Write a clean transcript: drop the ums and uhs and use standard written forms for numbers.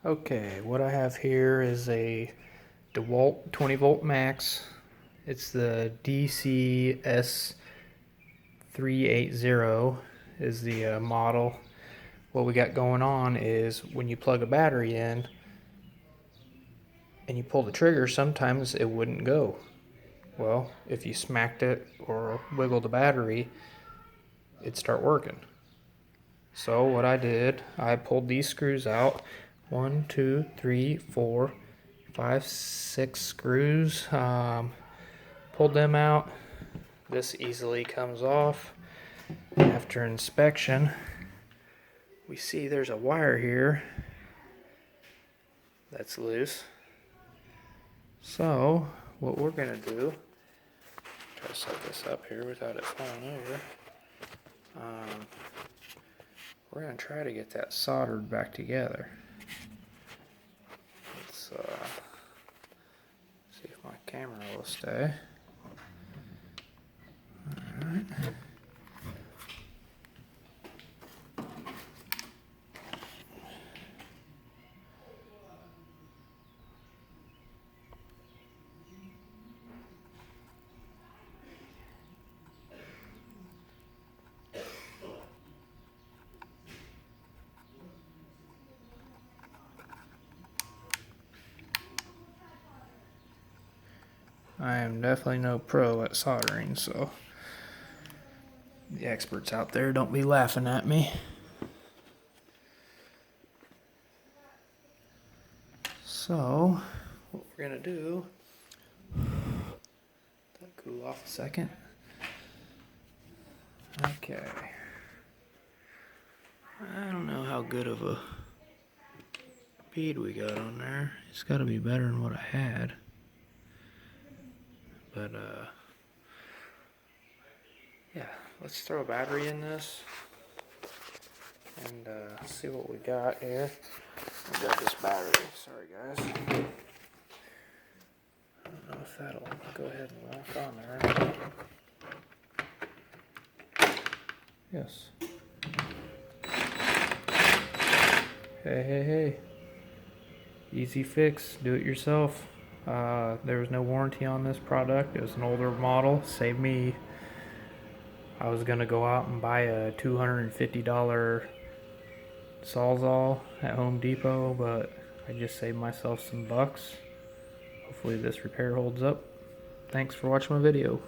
Okay, what I have here is a Dewalt 20 volt max. It's the DCS380 is the model. What we got going on is when you plug a battery in and you pull the trigger, sometimes it wouldn't go. Well, if you smacked it or wiggled the battery, it'd start working. So what I did, I pulled these screws out. 1, 2, 3, 4, 5, 6 screws. Pulled them out. This easily comes off. After inspection, we see there's a wire here that's loose. So what we're gonna do, try to set this up here without it falling over. We're gonna try to get that soldered back together. Let's see if my camera will stay. Alright. I am definitely no pro at soldering, so the experts out there don't be laughing at me. So, what we're gonna do, let that cool off a second. Okay. I don't know how good of a bead we got on there. It's gotta be better than what I had. But yeah, let's throw a battery in this and see what we got here. We got this battery. Sorry guys. I don't know if that'll go ahead and lock on there. Yes. Hey. Easy fix, do it yourself. There was no warranty on this product. It was an older model. Saved me. I was gonna go out and buy a $250 Sawzall at Home Depot, but I just saved myself some bucks. Hopefully this repair holds up. Thanks for watching my video.